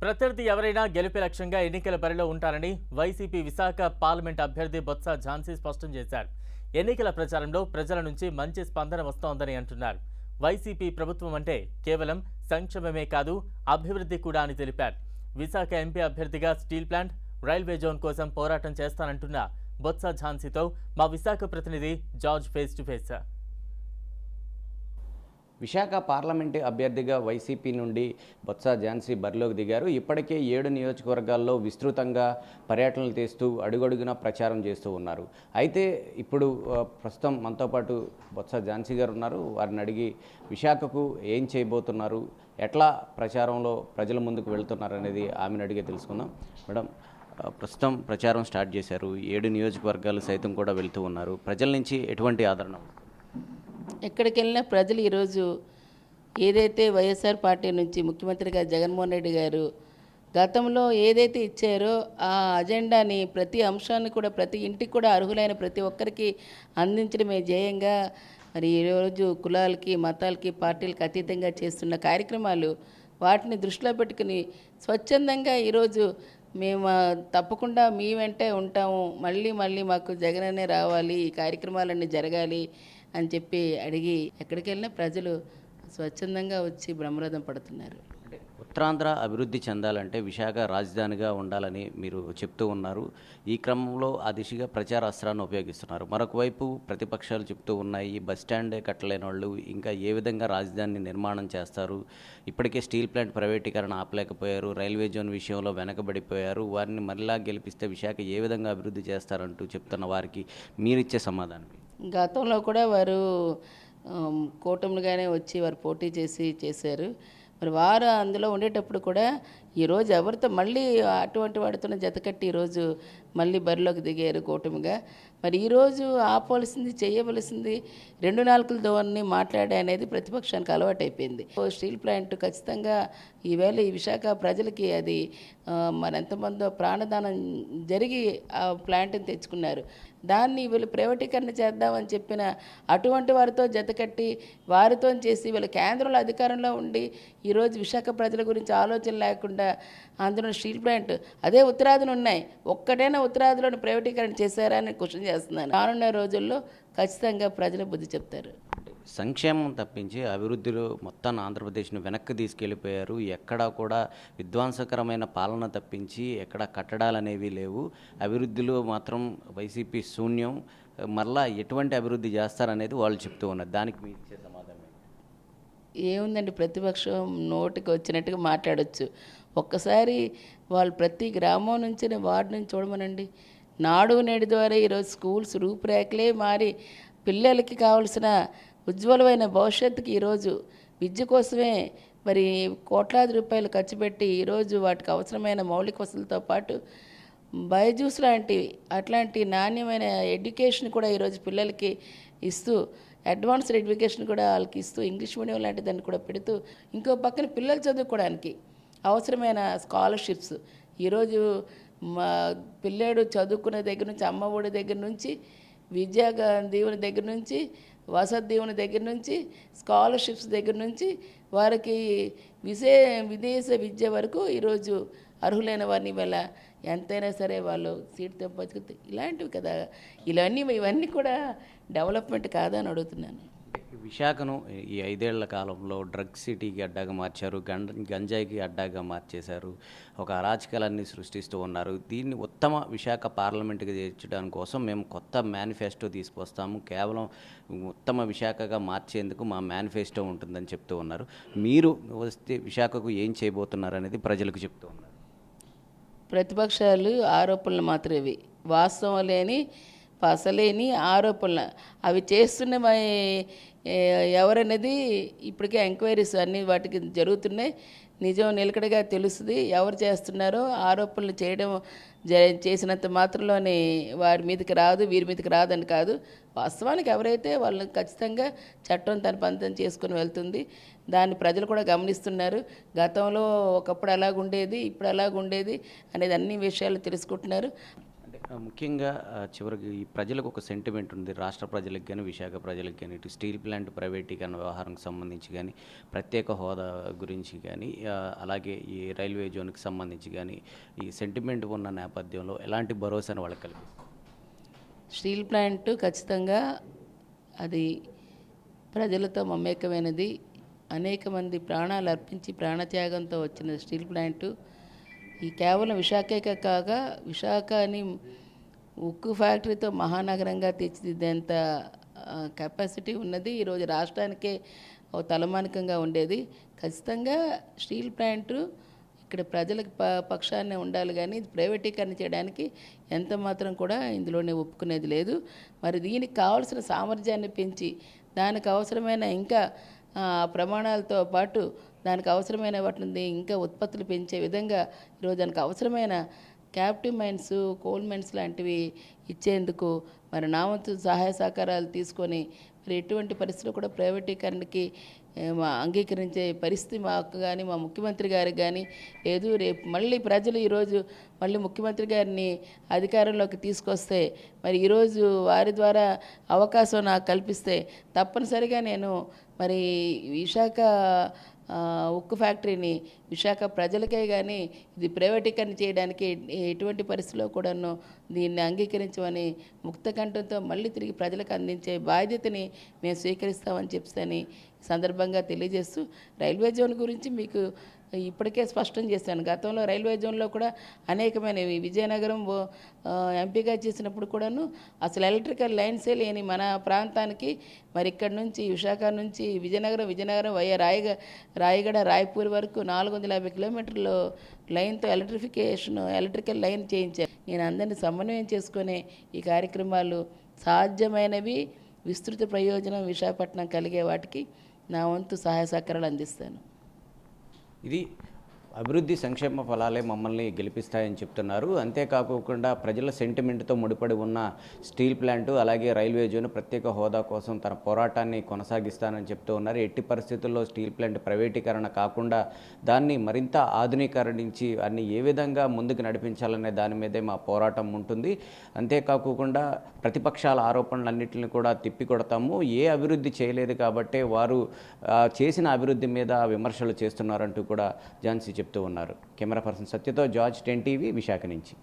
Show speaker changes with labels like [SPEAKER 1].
[SPEAKER 1] ప్రత్యర్థి ఎవరైనా గెలుపే లక్ష్యంగా ఎన్నికల బరిలో ఉంటారని వైసీపీ విశాఖ పార్లమెంట్ అభ్యర్థి బొత్స ఝాన్సీ స్పష్టం చేశారు. ఎన్నికల ప్రచారంలో ప్రజల నుంచి మంచి స్పందన వస్తోందని అంటున్నారు. వైసీపీ ప్రభుత్వం అంటే కేవలం సంక్షేమమే కాదు, అభివృద్ధి కూడా అని తెలిపారు. విశాఖ ఎంపీ అభ్యర్థిగా స్టీల్ ప్లాంట్, రైల్వే జోన్ కోసం పోరాటం చేస్తానంటున్న బొత్స ఝాన్సీతో మా విశాఖ ప్రతినిధి George face to face.
[SPEAKER 2] Visakha parliament అభ్యర్థిగా వైసీపీ నుండి బొత్స ఝాన్సీ బరిలోకి దిగారు. ఇప్పటికే 7 నియోజకవర్గాల్లో విస్తృతంగా పర్యటనలు చేస్తూ అడుగడుగునా ప్రచారం చేస్తూ ఉన్నారు. అయితే ఇప్పుడు ప్రస్తుతం మనతో పాటు బొత్స ఝాన్సీ గారు ఉన్నారు. వారిని అడిగి విశాఖకు ఏం చేయబోతున్నారు, ఎట్లా ప్రచారంలో ప్రజల ముందుకు వెళ్తున్నారు అనేది ఆమెను అడిగే తెలుసుకుందాం. మేడం, ప్రస్తుతం ప్రచారం స్టార్ట్ చేశారు. 7 నియోజకవర్గాలు సైతం కూడా వెళ్తూ ఉన్నారు. ప్రజల నుంచి ఎటువంటి ఆదరణ?
[SPEAKER 3] ఎక్కడికి వెళ్ళినా ప్రజలు ఈరోజు ఏదైతే వైఎస్ఆర్ పార్టీ నుంచి ముఖ్యమంత్రిగా జగన్మోహన్ రెడ్డి గారు గతంలో ఏదైతే ఇచ్చారో ఆ అజెండాని ప్రతి అంశాన్ని కూడా ప్రతి ఇంటికి కూడా అర్హులైన ప్రతి ఒక్కరికి అందించడమే ధ్యేయంగా మరి ఈరోజు కులాలకి మతాలకి పార్టీలకు అతీతంగా చేస్తున్న కార్యక్రమాలు వాటిని దృష్టిలో పెట్టుకుని స్వచ్ఛందంగా ఈరోజు మేము తప్పకుండా మీ వెంటే ఉంటాము, మళ్ళీ మళ్ళీ మాకు జగననే రావాలి, ఈ కార్యక్రమాలన్నీ జరగాలి అని చెప్పి అడిగి ఎక్కడికి వెళ్ళినా ప్రజలు స్వచ్ఛందంగా వచ్చి బ్రహ్మరథం పడుతున్నారు.
[SPEAKER 2] ఉత్తరాంధ్ర అభివృద్ధి చెందాలంటే విశాఖ రాజధానిగా ఉండాలని మీరు చెప్తూ ఉన్నారు. ఈ క్రమంలో ఆ దిశగా ప్రచార అస్త్రాన్ని ఉపయోగిస్తున్నారు. మరొక వైపు ప్రతిపక్షాలు చెప్తూ ఉన్నాయి, బస్ స్టాండే కట్టలేని వాళ్ళు ఇంకా ఏ విధంగా రాజధానిని నిర్మాణం చేస్తారు, ఇప్పటికే స్టీల్ ప్లాంట్ ప్రైవేటీకరణ ఆపలేకపోయారు, రైల్వే జోన్ విషయంలో వెనకబడిపోయారు, వారిని మరలా గెలిపిస్తే విశాఖ ఏ విధంగా అభివృద్ధి చేస్తారంటూ చెప్తున్న వారికి మీరిచ్చే సమాధానం?
[SPEAKER 3] గతంలో కూడా వారు కూటమిగానే వచ్చి వారు పోటీ చేశారు. మరి వారు అందులో ఉండేటప్పుడు కూడా ఈరోజు ఎవరితో మళ్ళీ అటువంటి వాడితోనే జతకట్టి ఈరోజు మళ్ళీ బరిలోకి దిగారు కూటమిగా. మరి ఈరోజు ఆపవలసింది చేయవలసింది 2 నాలుకల ధోరణి మాట్లాడే అనేది ప్రతిపక్షానికి అలవాటైపోయింది. స్టీల్ ప్లాంట్ ఖచ్చితంగా ఈవేళ ఈ విశాఖ ప్రజలకి అది మరి ఎంతమందో ప్రాణదానం జరిగి ఆ ప్లాంట్ని తెచ్చుకున్నారు. దాన్ని వీళ్ళు ప్రైవేటీకరణ చేద్దామని చెప్పిన అటువంటి వారితో జతకట్టి వారితో చేసి వీళ్ళ కేంద్రంలో అధికారంలో ఉండి ఈరోజు విశాఖ ప్రజల గురించి ఆలోచన లేకుండా అందులో స్టీల్ ప్లాంట్ అదే ఉత్తరాదిన ఉన్నాయి, ఒక్కటైనా ఉత్తరాదిలోని ప్రైవేటీకరణ చేశారా అని క్వశ్చన్ చేస్తున్నాను. రానున్న రోజుల్లో ఖచ్చితంగా ప్రజలు బుద్ధి చెప్తారు.
[SPEAKER 2] సంక్షేమం తప్పించి అభివృద్ధిలో మొత్తాన్ని ఆంధ్రప్రదేశ్ను వెనక్కి తీసుకెళ్ళిపోయారు. ఎక్కడా కూడా విధ్వంసకరమైన పాలన తప్పించి ఎక్కడ కట్టడాలు అనేవి లేవు. అభివృద్ధిలో మాత్రం వైసీపీ శూన్యం. మరలా ఎటువంటి అభివృద్ధి చేస్తారనేది వాళ్ళు చెప్తూ ఉన్నారు. దానికి మీరు ఇచ్చే సమాధానం
[SPEAKER 3] ఏముందండి, ప్రతిపక్షం నోటికి వచ్చినట్టుగా మాట్లాడచ్చు. ఒక్కసారి వాళ్ళు ప్రతి గ్రామం నుంచి వార్డు నుంచి చూడమనండి. నాడు నేడు ద్వారా ఈరోజు స్కూల్స్ రూపురేఖలే మారి పిల్లలకి కావాల్సిన ఉజ్వలమైన భవిష్యత్తుకి ఈరోజు విద్య కోసమే మరి కోట్లాది రూపాయలు ఖర్చు పెట్టి ఈరోజు వాటికి అవసరమైన మౌలిక వసతులతో పాటు బైజూస్ అట్లాంటి నాణ్యమైన ఎడ్యుకేషన్ కూడా ఈరోజు పిల్లలకి ఇస్తూ అడ్వాన్స్డ్ ఎడ్యుకేషన్ కూడా వాళ్ళకి ఇస్తూ ఇంగ్లీష్ మీడియం లాంటి దాన్ని కూడా పెడుతూ ఇంకో పక్కన పిల్లలు చదువుకోవడానికి అవసరమైన స్కాలర్షిప్స్ ఈరోజు మా పిల్లాడు చదువుకునే దగ్గర నుంచి అమ్మ ఒడి దగ్గర నుంచి విద్యా దీవెన దగ్గర నుంచి వసతి దీవెన దగ్గర నుంచి స్కాలర్షిప్స్ దగ్గర నుంచి వారికి విదేశ విద్య వరకు ఈరోజు అర్హులైన వారిని ఇవాళ ఎంతైనా సరే వాళ్ళు సీట్ తెప్పచ్చు. ఇలాంటివి కదా, ఇవన్నీ కూడా డెవలప్మెంట్ కాదా అని అడుగుతున్నాను.
[SPEAKER 2] విశాఖను ఈ 5 ఏళ్ల కాలంలో డ్రగ్ సిటీకి అడ్డాగా మార్చారు, గంజాయికి అడ్డాగా మార్చేశారు, ఒక అరాచకాలన్నీ సృష్టిస్తూ ఉన్నారు. దీన్ని ఉత్తమ విశాఖ పార్లమెంటుకి చేర్చడం కోసం మేము కొత్త మేనిఫెస్టో తీసుకొస్తాము, కేవలం ఉత్తమ విశాఖగా మార్చేందుకు మా మేనిఫెస్టో ఉంటుందని చెప్తూ ఉన్నారు. మీరు వస్తే విశాఖకు ఏం చేయబోతున్నారు అనేది ప్రజలకు చెప్తూ ఉన్నారు.
[SPEAKER 3] ప్రతిపక్షాలు ఆరోపణలు మాత్రమే, వాస్తవం లేని పసలేని ఆరోపణలు అవి చేస్తున్న ఎవరనేది ఇప్పటికే ఎంక్వైరీస్ అన్నీ వాటికి జరుగుతున్నాయి. నిజం నిలకడగా తెలుస్తుంది. ఎవరు చేస్తున్నారో ఆరోపణలు చేసినంత మాత్రంలోనే వారి మీదకి రాదు, వీరి మీదకి రాదని కాదు. వాస్తవానికి ఎవరైతే వాళ్ళు ఖచ్చితంగా చట్టం తన పని చేసుకుని వెళ్తుంది. దాన్ని ప్రజలు కూడా గమనిస్తున్నారు. గతంలో ఒకప్పుడు అలాగుండేది, ఇప్పుడు అలాగుండేది అనేది అన్ని విషయాలు తెలుసుకుంటున్నారు.
[SPEAKER 2] ముఖ్యంగా చివరికి ఈ ప్రజలకు ఒక సెంటిమెంట్ ఉంది. రాష్ట్ర ప్రజలకు కానీ, విశాఖ ప్రజలకు కానీ, ఇటు స్టీల్ ప్లాంట్ ప్రైవేటీకరణ వ్యవహారానికి సంబంధించి కానీ, ప్రత్యేక హోదా గురించి కానీ, అలాగే ఈ రైల్వే జోన్కి సంబంధించి కానీ, ఈ సెంటిమెంట్ ఉన్న నేపథ్యంలో ఎలాంటి భరోసాను వాళ్ళకి కలిగిస్తుంది?
[SPEAKER 3] స్టీల్ ప్లాంట్ ఖచ్చితంగా అది ప్రజలతో మమేకమైనది. అనేక మంది ప్రాణాలు అర్పించి ప్రాణత్యాగంతో వచ్చిన స్టీల్ ప్లాంటు ఈ కేవలం విశాఖే కాక విశాఖని ఉక్కు ఫ్యాక్టరీతో మహానగరంగా తీర్చిదిద్దేంత కెపాసిటీ ఉన్నది. ఈరోజు రాష్ట్రానికే ఓ తలమానికంగా ఉండేది. ఖచ్చితంగా స్టీల్ ప్లాంటు ఇక్కడ ప్రజలకు పక్షాన్నే ఉండాలి, కానీ ఇది ప్రైవేటీకరణ చేయడానికి ఎంత మాత్రం కూడా ఇందులోనే ఒప్పుకునేది లేదు. మరి దీనికి కావాల్సిన సామర్థ్యాన్ని పెంచి దానికి అవసరమైన ఇంకా ప్రమాణాలతో పాటు దానికి అవసరమైన వాటిని ఇంకా ఉత్పత్తులు పెంచే విధంగా ఈరోజు దానికి అవసరమైన క్యాప్టివ్ మైన్స్, కోల్ మైన్స్ లాంటివి ఇచ్చేందుకు మరి నా వంతు సహాయ సహకారాలు తీసుకొని మరి ఎటువంటి పరిస్థితుల్లో కూడా ప్రైవేటీకరణకి అంగీకరించే పరిస్థితి మాకు కానీ మా ముఖ్యమంత్రి గారికి కానీ లేదు. రేపు మళ్ళీ ప్రజలు ఈరోజు మళ్ళీ ముఖ్యమంత్రి గారిని అధికారంలోకి తీసుకొస్తే మరి ఈరోజు వారి ద్వారా అవకాశం నాకు కల్పిస్తే తప్పనిసరిగా నేను మరి విశాఖ ఉక్కు ఫ్యాక్టరీని విశాఖ ప్రజలకే కానీ ఇది ప్రైవేటీకరణ చేయడానికి ఎటువంటి పరిస్థితిలో కూడాను దీన్ని అంగీకరించమని ముక్తకంఠంతో మళ్ళీ తిరిగి ప్రజలకు అందించే బాధ్యతని మేము స్వీకరిస్తామని చెప్పని సందర్భంగా తెలియజేస్తూ, రైల్వే జోన్ గురించి మీకు ఇప్పటికే స్పష్టం చేశాను. గతంలో రైల్వే జోన్లో కూడా అనేకమైనవి విజయనగరం ఎంపీగా చేసినప్పుడు కూడాను అసలు ఎలక్ట్రికల్ లైన్సే లేని మన ప్రాంతానికి మరి ఇక్కడ నుంచి విశాఖ నుంచి విజయనగరం వయ్య రాయగడ రాయపూర్ వరకు 450 కిలోమీటర్లు లైన్తో ఎలక్ట్రికల్ లైన్ చేయించాను. నేను అందరినీ సమన్వయం చేసుకునే ఈ కార్యక్రమాలు సాధ్యమైనవి, విస్తృత ప్రయోజనం విశాఖపట్నం కలిగే వాటికి నా వంతు సహాయ సహకారాలు అందిస్తాను.
[SPEAKER 2] ఇది అభివృద్ధి సంక్షేమ ఫలాలే మమ్మల్ని గెలిపిస్తాయని చెప్తున్నారు. అంతేకాకుండా ప్రజల సెంటిమెంట్తో ముడిపడి ఉన్న స్టీల్ ప్లాంటు అలాగే రైల్వే జోన్ ప్రత్యేక హోదా కోసం తన పోరాటాన్ని కొనసాగిస్తానని చెప్తూ ఉన్నారు. ఎట్టి పరిస్థితుల్లో స్టీల్ ప్లాంట్ ప్రైవేటీకరణ కాకుండా దాన్ని మరింత ఆధునీకరించి అన్ని ఏ విధంగా ముందుకు నడిపించాలనే దాని మీదే మా పోరాటం ఉంటుంది. అంతేకాకుండా ప్రతిపక్షాల ఆరోపణలన్నింటిని కూడా తిప్పికొడతాము. ఏ అభివృద్ధి చేయలేదు కాబట్టే వారు చేసిన అభివృద్ధి మీద విమర్శలు చేస్తున్నారంటూ కూడా ఝాన్సీ చెప్తూ ఉన్నారు. కెమెరా పర్సన్ సత్యతో జార్జ్ 10 టీవీ విశాఖ నుంచి.